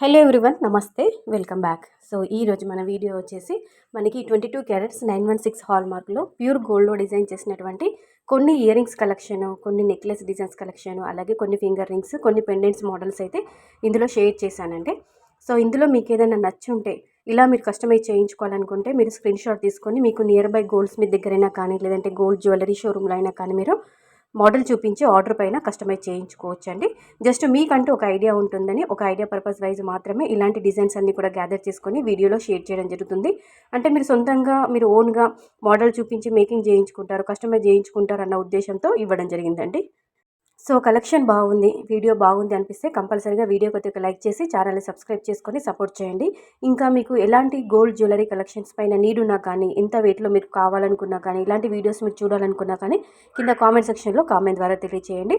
Hello everyone, నమస్తే, welcome back. So ఈరోజు మన వీడియో వచ్చేసి మనకి 22 క్యారెట్స్ 916 హాల్ మార్క్లో ప్యూర్ గోల్డ్లో డిజైన్ చేసినటువంటి కొన్ని ఇయర్ రింగ్స్ కలెక్షన్, కొన్ని నెక్లెస్ డిజైన్స్ కలెక్షన్, అలాగే కొన్ని ఫింగర్ రింగ్స్, కొన్ని పెండెంట్స్ మోడల్స్ అయితే ఇందులో షేర్ చేశానండి. సో ఇందులో మీకు ఏదైనా నచ్చుంటే ఇలా మీరు కస్టమైజ్ చేయించుకోవాలనుకుంటే మీరు స్క్రీన్ షాట్ తీసుకొని మీకు నియర్ బై గోల్డ్ స్మిత్ దగ్గరైనా కానీ, లేదంటే గోల్డ్ జ్యువెలరీ షోరూంలో అయినా కానీ మీరు మోడల్ చూపించి ఆర్డర్ పైన కస్టమైజ్ చేయించుకోవచ్చండి. జస్ట్ మీకంటూ ఒక ఐడియా ఉంటుందని, ఒక ఐడియా పర్పస్ వైజ్ మాత్రమే ఇలాంటి డిజైన్స్ అన్నీ కూడా గ్యాదర్ చేసుకొని వీడియోలో షేర్ చేయడం జరుగుతుంది. అంటే మీరు సొంతంగా మీరు ఓన్గా మోడల్ చూపించి మేకింగ్ చేయించుకుంటారు, కస్టమైజ్ చేయించుకుంటారు అన్న ఉద్దేశంతో ఇవ్వడం జరిగిందండి. సో కలెక్షన్ బాగుంది, వీడియో బాగుంది అనిపిస్తే కంపల్సరీగా వీడియోకి ఒక లైక్ చేసి ఛానల్ని సబ్స్క్రైబ్ చేసుకొని సపోర్ట్ చేయండి. ఇంకా మీకు ఎలాంటి గోల్డ్ జ్యువెలరీ కలెక్షన్స్ పైన నీడ్ ఉన్నా కానీ, ఎంత వెయిట్లో మీరు కావాలనుకున్నా కానీ, ఇలాంటి వీడియోస్ మీరు చూడాలనుకున్నా కానీ కింద కామెంట్ సెక్షన్లో కామెంట్ ద్వారా తెలియచేయండి.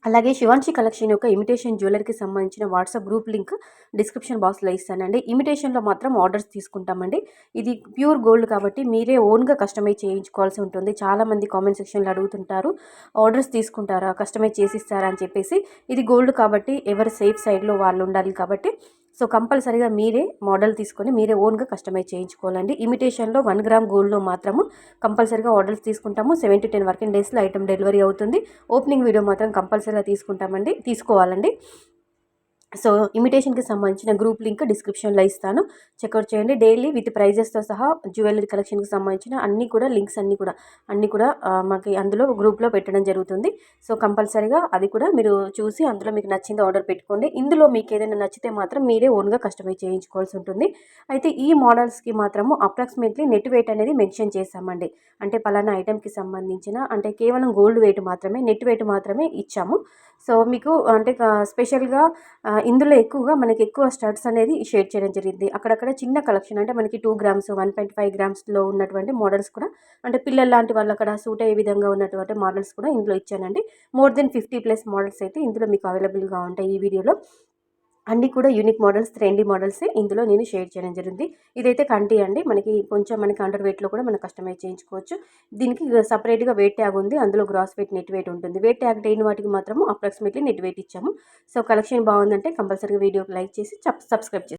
అలాగే శివాంశి కలెక్షన్ యొక్క ఇమిటేషన్ జ్యువెలరీకి సంబంధించిన వాట్సాప్ గ్రూప్ లింక్ డిస్క్రిప్షన్ బాక్స్లో ఇస్తానండి. ఇమిటేషన్లో మాత్రం ఆర్డర్స్ తీసుకుంటామండి. ఇది ప్యూర్ గోల్డ్ కాబట్టి మీరే ఓన్గా కస్టమైజ్ చేయించుకోవాల్సి ఉంటుంది. చాలామంది కామెంట్ సెక్షన్లో అడుగుతుంటారు, ఆర్డర్స్ తీసుకుంటారా, కస్టమైజ్ చేసిస్తారా అని చెప్పేసి. ఇది గోల్డ్ కాబట్టి ఎవరు సేఫ్ సైడ్లో వాళ్ళు ఉండాలి కాబట్టి సో కంపల్సరీగా మీరే మోడల్ తీసుకొని మీరే ఓన్గా కస్టమైజ్ చేయించుకోవాలండి. ఇమిటేషన్లో 1 గ్రామ్ గోల్డ్లో మాత్రము కంపల్సరీగా ఆర్డర్స్ తీసుకుంటాము. 7 to 10 వర్కింగ్ డేస్లో ఐటమ్ డెలివరీ అవుతుంది. ఓపెనింగ్ వీడియో మాత్రం కంపల్సరీగా తీసుకోవాలండి. సో ఇమిటేషన్కి సంబంధించిన గ్రూప్ లింక్ డిస్క్రిప్షన్లో ఇస్తాను, చెక్అవుట్ చేయండి. డైలీ విత్ ప్రైజెస్తో సహా జ్యువెలరీ కలెక్షన్కి సంబంధించిన అన్నీ కూడా లింక్స్ అన్నీ కూడా మాకు అందులో గ్రూప్లో పెట్టడం జరుగుతుంది. సో కంపల్సరీగా అది కూడా మీరు చూసి అందులో మీకు నచ్చింది ఆర్డర్ పెట్టుకోండి. ఇందులో మీకు ఏదైనా నచ్చితే మాత్రం మీరే ఓన్గా కస్టమైజ్ చేయించుకోవాల్సి ఉంటుంది. అయితే ఈ మోడల్స్కి మాత్రము అప్రాక్సిమేట్లీ నెట్ వెయిట్ అనేది మెన్షన్ చేస్తామండి. అంటే పలానా ఐటెంకి సంబంధించిన అంటే కేవలం గోల్డ్ వెయిట్ మాత్రమే, నెట్ వెయిట్ మాత్రమే ఇచ్చాము. సో మీకు అంటే స్పెషల్గా ఇందులో ఎక్కువగా మనకి ఎక్కువ స్టడ్స్ అనేది షేర్ చేయడం జరిగింది. అక్కడక్కడ చిన్న కలెక్షన్ అంటే మనకి 2 గ్రామ్స్ 1.5 గ్రామ్స్లో ఉన్నటువంటి మోడల్స్ కూడా అంటే పిల్లల లాంటి వాళ్ళు అక్కడ సూట్ అయ్యే విధంగా ఉన్నటువంటి మోడల్స్ కూడా ఇందులో ఇచ్చానండి. మోర్ దెన్ 50+ మోడల్స్ అయితే ఇందులో మీకు అవైలబుల్గా ఉంటాయి. ఈ వీడియోలో అన్నీ కూడా యూనిక్ మోడల్స్, ట్రెండీ మోడల్సే ఇందులో నేను షేర్ చేయడం జరిగింది. ఇదైతే కంటి అండి, మనకి అండర్ వెయిట్లో కూడా మనం కస్టమైజ్ చేయించుకోవచ్చు. దీనికి సపరేట్గా వెయిట్ ట్యాగ్ ఉంది, అందులో గ్రాస్ వెయిట్, నెట్ వెయిట్ ఉంటుంది. వెయిట్ ట్యాగ్ లేని వాటికి మాత్రము అప్రాక్సిమేట్లీ నెట్ వెయిట్ ఇచ్చాము. సో కలెక్షన్ బాగుందంటే కంపల్సరీగా వీడియోకి లైక్ చేసి సబ్స్క్రైబ్ చేసి